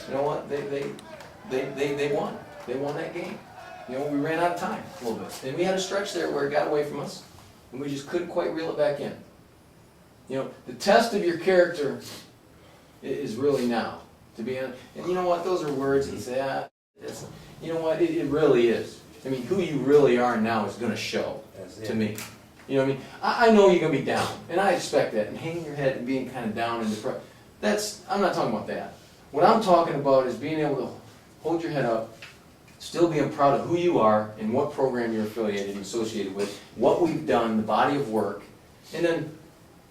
you know what? They won. They won that game. You know, we ran out of time a little bit. And we had a stretch there where it got away from us, and we just couldn't quite reel it back in. You know, the test of your character is really now. To be honest. And you know what? Those are words that you say, you know what? It really is. I mean, who you really are now is going to show to me. You know what I mean? I know you're going to be down, and I expect that. And hanging your head and being kind of down and depressed. I'm not talking about that. What I'm talking about is being able to hold your head up, still being proud of who you are and what program you're affiliated and associated with, what we've done, the body of work, and then,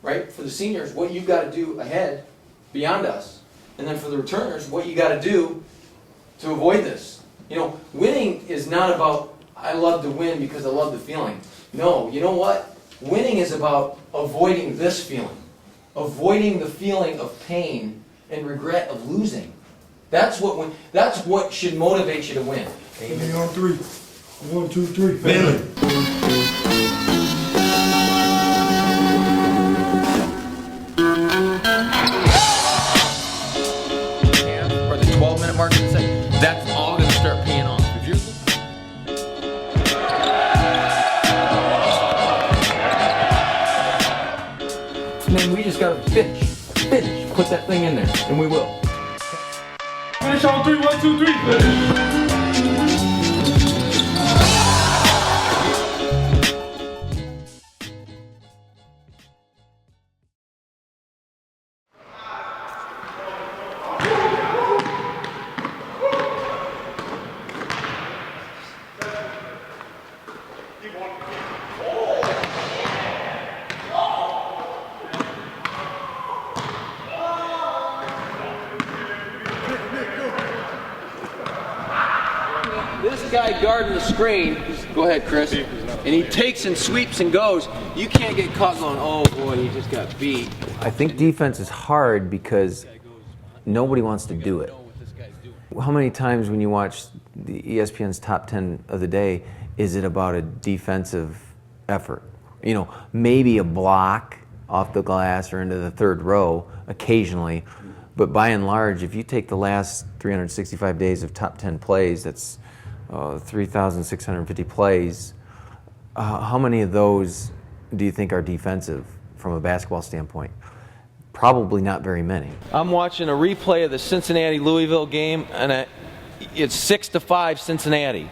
right, for the seniors, what you've got to do ahead beyond us. And then for the returners, what you got to do to avoid this. You know, winning is not about, I love to win because I love the feeling. No, you know what? Winning is about avoiding this feeling. Avoiding the feeling of pain and regret of losing. That's what should motivate you to win. Amen. On three. 1, 2, 3. Findlay. Or the 12-minute mark, that's all going to start paying off. If you're and then we just got to finish, put that thing in there, and we will. Finish on 3, 1, 2, 3. This guy guarding the screen, go ahead, Chris, and he takes and sweeps and goes. You can't get caught going, oh boy, he just got beat. I think defense is hard because nobody wants to do it. How many times when you watch the ESPN's top 10 of the day, is it about a defensive effort? You know, maybe a block off the glass or into the third row occasionally, but by and large, if you take the last 365 days of top 10 plays, that's 3,650 plays. How many of those do you think are defensive from a basketball standpoint? Probably not very many. I'm watching a replay of the Cincinnati-Louisville game, and it's 6-5 Cincinnati.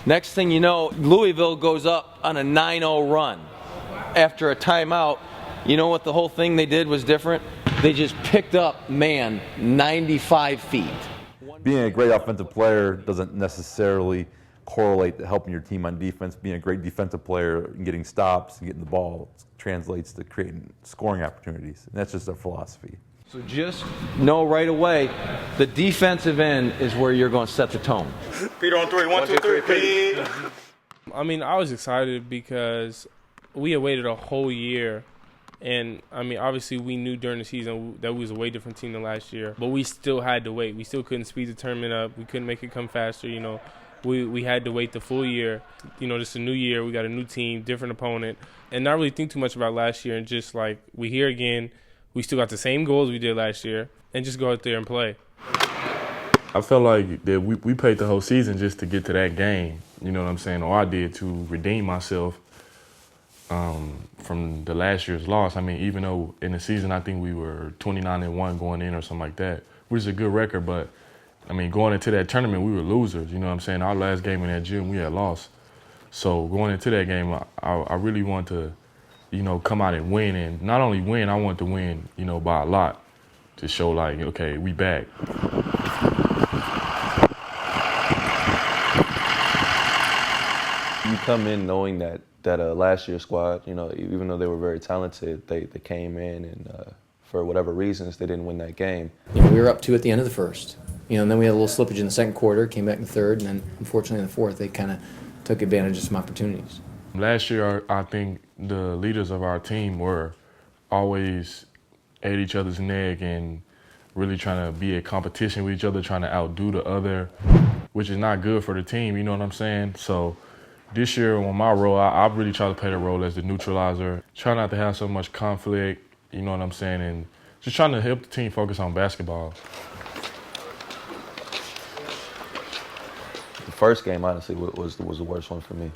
Next thing you know, Louisville goes up on a 9-0 run. After a timeout, you know what the whole thing they did was different? They just picked up, 95 feet. Being a great offensive player doesn't necessarily correlate to helping your team on defense. Being a great defensive player and getting stops and getting the ball translates to creating scoring opportunities. And that's just our philosophy. So just know right away, the defensive end is where you're going to set the tone. Peter on 3. 1, 2, 3. Peter. I mean, I was excited because we had waited a whole year. And, I mean, obviously we knew during the season that we was a way different team than last year. But we still had to wait. We still couldn't speed the tournament up. We couldn't make it come faster, you know. We had to wait the full year. You know, this is a new year. We got a new team, different opponent. And not really think too much about last year and just, like, we here again. We still got the same goals we did last year. And just go out there and play. I felt like that we played the whole season just to get to that game. You know what I'm saying? Or I did to redeem myself. From the last year's loss. I mean, even though in the season I think we were 29-1 going in or something like that, which is a good record, but I mean, going into that tournament, we were losers. You know what I'm saying? Our last game in that gym, we had lost. So going into that game, I really want to, you know, come out and win. And not only win, I want to win, you know, by a lot to show like, okay, we back. You come in knowing that last year's squad, you know, even though they were very talented, they came in and for whatever reasons, they didn't win that game. You know, we were up 2 at the end of the first. You know, and then we had a little slippage in the second quarter, came back in the third, and then unfortunately in the fourth, they kind of took advantage of some opportunities. Last year, I think the leaders of our team were always at each other's neck and really trying to be a competition with each other, trying to outdo the other, which is not good for the team, you know what I'm saying? So this year on my role, I really try to play the role as the neutralizer, try not to have so much conflict, you know what I'm saying, and just trying to help the team focus on basketball. first game, honestly, was the worst one for me.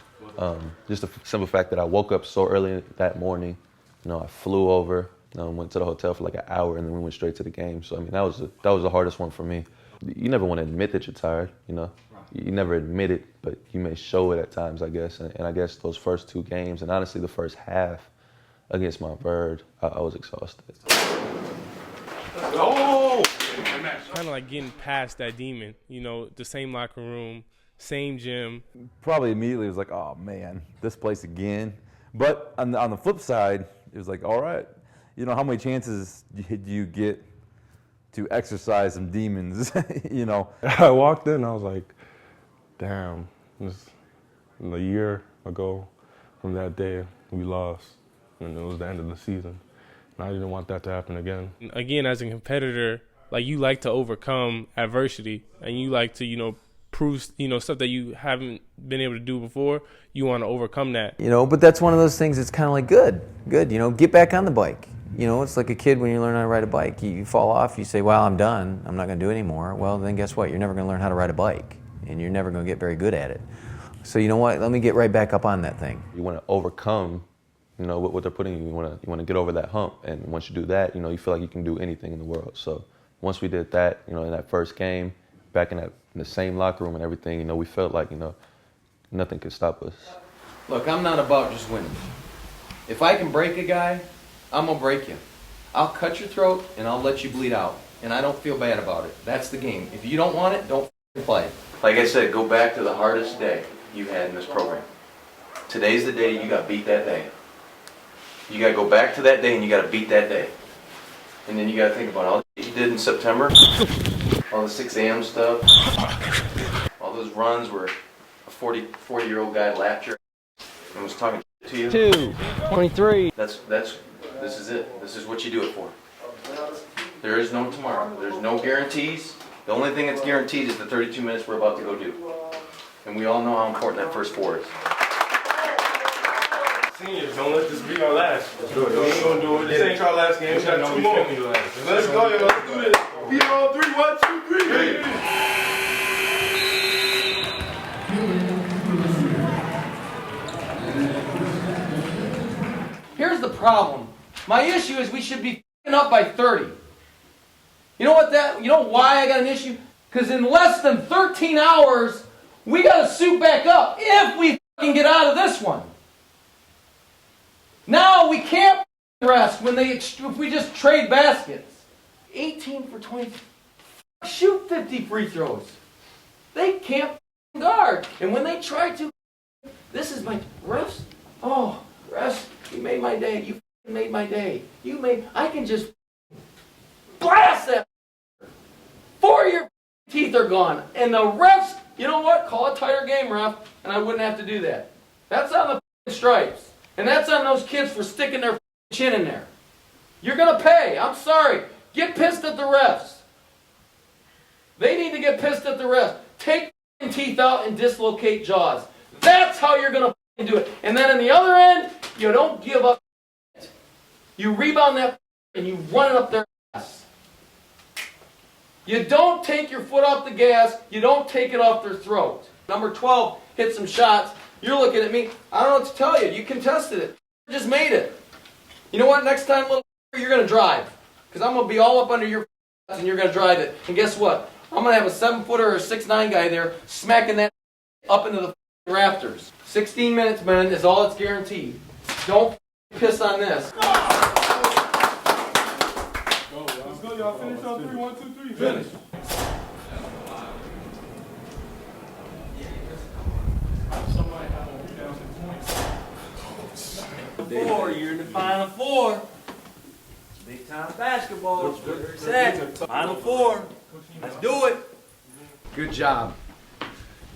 Just the simple fact that I woke up so early that morning. You know, I flew over, went to the hotel for like an hour, and then we went straight to the game. So I mean, that was the hardest one for me. You never want to admit that you're tired, you know. You never admit it, but you may show it at times, I guess. And I guess those first 2 games, and honestly the first half against my Bird, I was exhausted. Oh! Kind of like getting past that demon, you know, the same locker room, same gym. Probably immediately was like, oh man, this place again. But on the flip side, it was like, all right, you know, how many chances did you get to exercise some demons, you know? I walked in, I was like, damn, this a year ago from that day, we lost, and it was the end of the season. And I didn't want that to happen again. Again, as a competitor, like, you like to overcome adversity, and you like to, you know, prove, you know, stuff that you haven't been able to do before. You want to overcome that. You know, but that's one of those things that's kind of like good, you know, get back on the bike. You know, it's like a kid when you learn how to ride a bike. You fall off, you say, well, I'm done, I'm not going to do it anymore. Well, then guess what? You're never going to learn how to ride a bike, and you're never going to get very good at it. So you know what? Let me get right back up on that thing. You want to overcome, you know, what they're putting you. You want to get over that hump, and once you do that, you know, you feel like you can do anything in the world. So once we did that, you know, in that first game, back in the same locker room and everything, you know, we felt like, you know, nothing could stop us. Look, I'm not about just winning. If I can break a guy, I'm going to break you. I'll cut your throat and I'll let you bleed out. And I don't feel bad about it. That's the game. If you don't want it, don't play. Like I said, go back to the hardest day you had in this program. Today's the day you got to beat that day. You got to go back to that day and you got to beat that day. And then you got to think about all that you did in September, all the 6 a.m. stuff, all those runs where a 40-year-old guy laughed your and was talking to you. 2:23. This is it. This is what you do it for. There is no tomorrow. There's no guarantees. The only thing that's guaranteed is the 32 minutes we're about to go do. And we all know how important that first 4 is. Seniors, don't let this be our last. Let's do it. We ain't gonna do it. This ain't our last game. We got 2 more. Let's go, y'all. Let's do this. Be on 3, 1, 2, 3. Here's the problem. My issue is we should be up by 30. You know why I got an issue? Because in less than 13 hours, we got to suit back up if we get out of this one. Now we can't rest if we just trade baskets. 18 for 20. Shoot 50 free throws. They can't guard. And when they try to, this is my refs. Oh, refs, you made my day. You made my day. I can just blast that. 4 of your teeth are gone. And the refs, you know what? Call a tighter game, ref, and I wouldn't have to do that. That's on the stripes. And that's on those kids for sticking their chin in there. You're going to pay. I'm sorry. Get pissed at the refs. They need to get pissed at the refs. Take teeth out and dislocate jaws. That's how you're going to do it. And then on the other end, you don't give up. You rebound that and you run it up their ass. You don't take your foot off the gas. You don't take it off their throat. Number 12 hit some shots. You're looking at me. I don't know what to tell you. You contested it. You just made it. You know what? Next time, little you're going to drive. Because I'm going to be all up under your and you're going to drive it. And guess what? I'm going to have a 7-footer or a 6'9" guy there smacking that up into the rafters. 16 minutes, man, is all it's guaranteed. Don't piss on this. Let's go, y'all. Finish on 3, 1, 2, 3. Finish. You're in the Final Four. Big time basketball. Set. Final Four. Let's do it. Good job.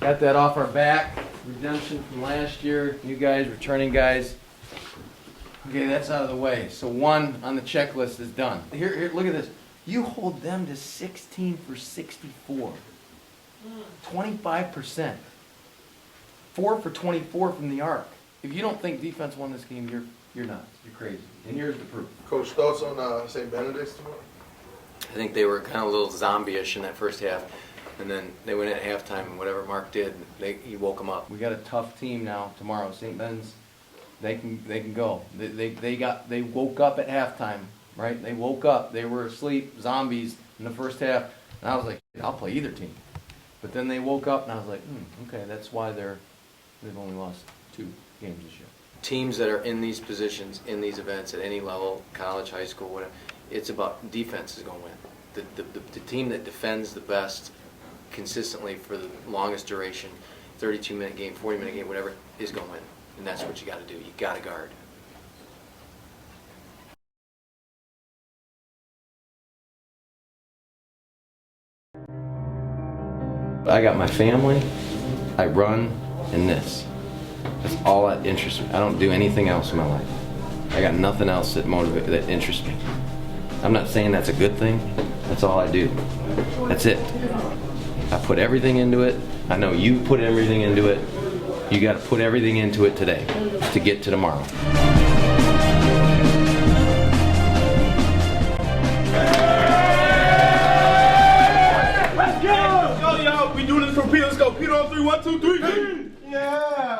Got that off our back. Redemption from last year. You guys, returning guys. Okay, that's out of the way. So 1 on the checklist is done. Here, look at this. You hold them to 16 for 64. 25%. 4 for 24 from the arc. If you don't think defense won this game, you're nuts. You're crazy. And here's the proof. Coach, thoughts on St. Benedict's tomorrow? I think they were kind of a little zombie-ish in that first half. And then they went in at halftime, and whatever Mark did, he woke them up. We got a tough team now tomorrow. St. Ben's, they can go. They woke up at halftime, right? They woke up. They were asleep, zombies in the first half. And I was like, I'll play either team. But then they woke up, and I was like, okay, that's why they've only lost 2 games this year. Teams that are in these positions, in these events at any level, college, high school, whatever, it's about defense is going to win. The team that defends the best consistently for the longest duration, 32-minute game, 40-minute game, whatever, is going to win. And that's what you got to do. You got to guard. I got my family, I run, and this. That's all that interests me. I don't do anything else in my life. I got nothing else that interests me. I'm not saying that's a good thing. That's all I do. That's it. I put everything into it. I know you put everything into it. You got to put everything into it today to get to tomorrow. Let's go, y'all. We doing this for Pete. Let's go. Pete on 3, 1, 2, 3. Yeah.